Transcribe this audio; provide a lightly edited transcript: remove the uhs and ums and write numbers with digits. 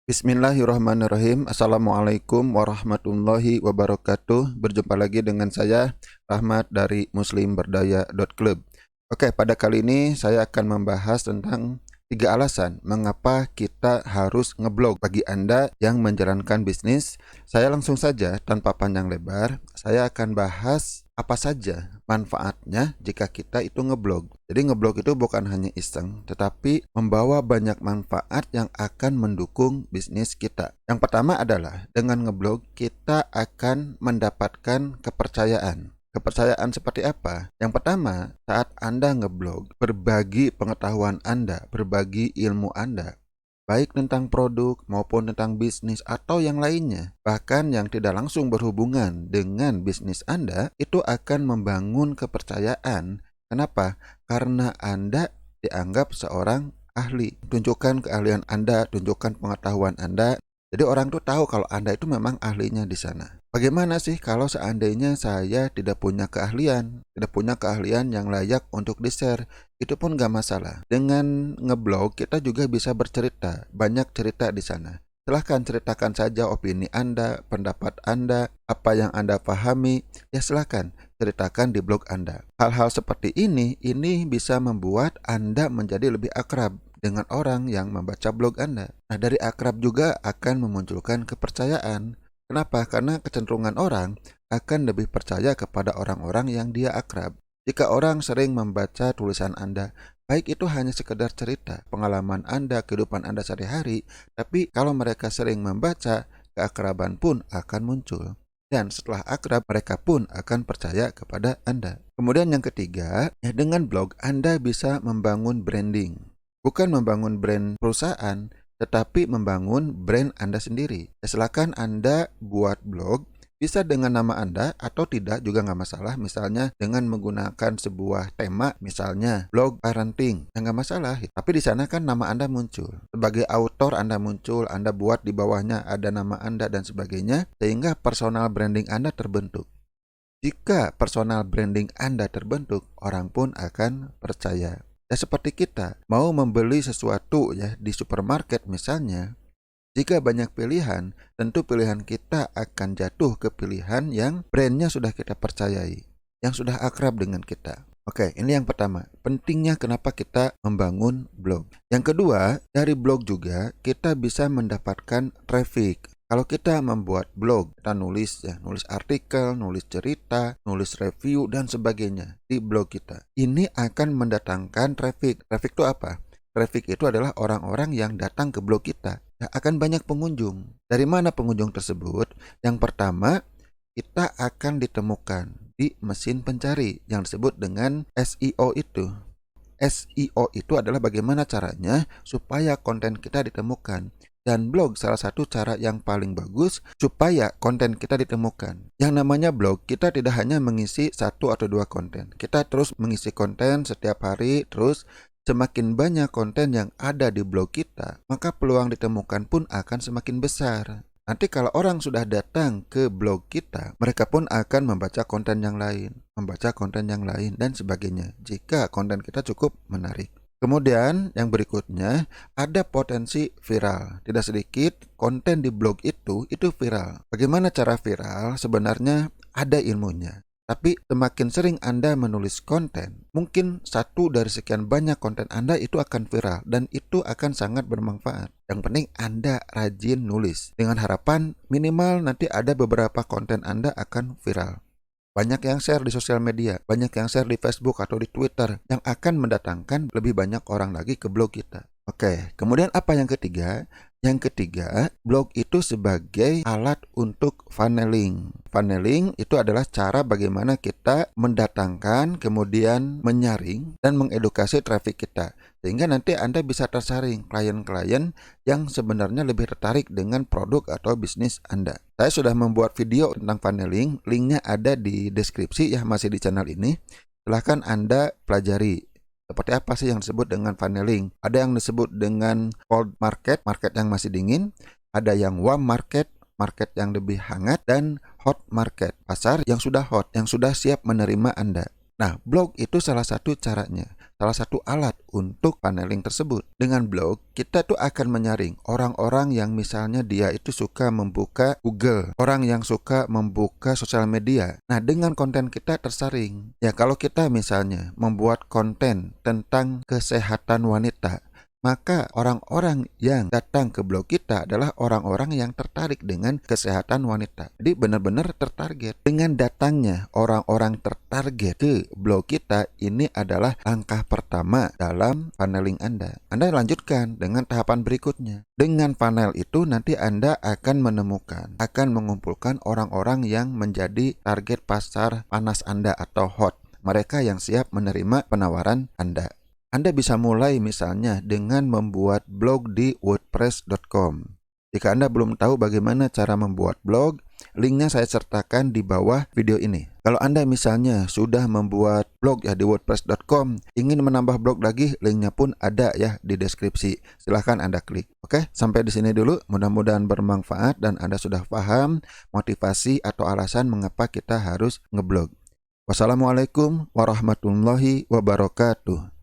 Bismillahirrahmanirrahim. Assalamualaikum warahmatullahi wabarakatuh. Berjumpa lagi dengan saya, Rahmat dari muslimberdaya.club. Oke, pada kali ini saya akan membahas tentang 3 alasan mengapa kita harus ngeblog. Bagi Anda yang menjalankan bisnis, saya langsung saja tanpa panjang lebar, saya akan bahas apa saja manfaatnya jika kita itu ngeblog. Jadi ngeblog itu bukan hanya iseng, tetapi membawa banyak manfaat yang akan mendukung bisnis kita. Yang pertama adalah dengan ngeblog kita akan mendapatkan kepercayaan. Kepercayaan seperti apa? Yang pertama, saat Anda ngeblog, berbagi pengetahuan Anda, berbagi ilmu Anda, baik tentang produk maupun tentang bisnis atau yang lainnya, bahkan yang tidak langsung berhubungan dengan bisnis Anda, itu akan membangun kepercayaan. Kenapa? Karena Anda dianggap seorang ahli. Tunjukkan keahlian Anda, tunjukkan pengetahuan Anda. Jadi orang tuh tahu kalau Anda itu memang ahlinya di sana. Bagaimana sih kalau seandainya saya tidak punya keahlian yang layak untuk di-share? Itu pun gak masalah. Dengan ngeblog kita juga bisa bercerita, banyak cerita di sana. Silahkan ceritakan saja opini Anda, pendapat Anda, apa yang Anda pahami, ya silahkan ceritakan di blog Anda. Hal-hal seperti ini bisa membuat Anda menjadi lebih akrab dengan orang yang membaca blog Anda. Nah, dari akrab juga akan memunculkan kepercayaan. Kenapa? Karena kecenderungan orang akan lebih percaya kepada orang-orang yang dia akrab. Jika orang sering membaca tulisan Anda, baik itu hanya sekedar cerita, pengalaman Anda, kehidupan Anda sehari-hari, tapi kalau mereka sering membaca, keakraban pun akan muncul. Dan setelah akrab, mereka pun akan percaya kepada Anda. Kemudian yang ketiga, dengan blog Anda bisa membangun branding. Bukan membangun brand perusahaan, tetapi membangun brand Anda sendiri. Ya, silakan Anda buat blog, bisa dengan nama Anda atau tidak juga nggak masalah. Misalnya dengan menggunakan sebuah tema, misalnya blog parenting, ya nggak masalah. Tapi di sana kan nama Anda muncul. Sebagai author Anda muncul, Anda buat di bawahnya ada nama Anda dan sebagainya, sehingga personal branding Anda terbentuk. Jika personal branding Anda terbentuk, orang pun akan percaya. Ya seperti kita mau membeli sesuatu ya di supermarket misalnya, jika banyak pilihan, tentu pilihan kita akan jatuh ke pilihan yang brandnya sudah kita percayai, yang sudah akrab dengan kita. Oke, ini yang pertama, pentingnya kenapa kita membangun blog. Yang kedua, dari blog juga kita bisa mendapatkan traffic. Kalau kita membuat blog, kita nulis artikel, nulis cerita, nulis review dan sebagainya di blog kita. Ini akan mendatangkan traffic. Traffic itu apa? Traffic itu adalah orang-orang yang datang ke blog kita. Ya, akan banyak pengunjung. Dari mana pengunjung tersebut? Yang pertama, kita akan ditemukan di mesin pencari yang disebut dengan SEO itu. SEO itu adalah bagaimana caranya supaya konten kita ditemukan. Dan blog salah satu cara yang paling bagus supaya konten kita ditemukan. Yang namanya blog, kita tidak hanya mengisi 1 atau 2 konten. Kita terus mengisi konten setiap hari, terus semakin banyak konten yang ada di blog kita, maka peluang ditemukan pun akan semakin besar. Nanti kalau orang sudah datang ke blog kita, mereka pun akan membaca konten yang lain, dan sebagainya, jika konten kita cukup menarik. Kemudian yang berikutnya, ada potensi viral. Tidak sedikit konten di blog itu viral. Bagaimana cara viral? Sebenarnya ada ilmunya. Tapi semakin sering Anda menulis konten, mungkin 1 dari sekian banyak konten Anda itu akan viral dan itu akan sangat bermanfaat. Yang penting Anda rajin nulis dengan harapan minimal nanti ada beberapa konten Anda akan viral. Banyak yang share di sosial media, banyak yang share di Facebook atau di Twitter yang akan mendatangkan lebih banyak orang lagi ke blog kita. Oke, kemudian apa yang ketiga? Yang ketiga, blog itu sebagai alat untuk funneling. Funneling itu adalah cara bagaimana kita mendatangkan, kemudian menyaring dan mengedukasi traffic kita. Sehingga nanti Anda bisa tersaring klien-klien yang sebenarnya lebih tertarik dengan produk atau bisnis Anda. Saya sudah membuat video tentang funneling, linknya ada di deskripsi ya, masih di channel ini. Silahkan Anda pelajari. Seperti apa sih yang disebut dengan funneling? Ada yang disebut dengan cold market, market yang masih dingin. Ada yang warm market, market yang lebih hangat. Dan hot market, pasar yang sudah hot, yang sudah siap menerima Anda. Nah, blog itu salah satu caranya. salah satu alat untuk paneling tersebut. Dengan blog, kita tuh akan menyaring orang-orang yang misalnya dia itu suka membuka Google, orang yang suka membuka sosial media. Nah, dengan konten kita tersaring. Ya, kalau kita misalnya membuat konten tentang kesehatan wanita, maka orang-orang yang datang ke blog kita adalah orang-orang yang tertarik dengan kesehatan wanita. Jadi benar-benar tertarget. Dengan datangnya orang-orang tertarget ke blog kita, ini adalah langkah pertama dalam paneling Anda. Anda lanjutkan dengan tahapan berikutnya. Dengan panel itu nanti Anda akan menemukan, akan mengumpulkan orang-orang yang menjadi target pasar panas Anda atau hot. Mereka yang siap menerima penawaran Anda. Anda bisa mulai misalnya dengan membuat blog di wordpress.com. Jika Anda belum tahu bagaimana cara membuat blog, linknya saya sertakan di bawah video ini. Kalau Anda misalnya sudah membuat blog ya di wordpress.com, ingin menambah blog lagi, linknya pun ada ya di deskripsi. Silahkan Anda klik. Oke, sampai di sini dulu. Mudah-mudahan bermanfaat dan Anda sudah paham motivasi atau alasan mengapa kita harus ngeblog. Wassalamualaikum warahmatullahi wabarakatuh.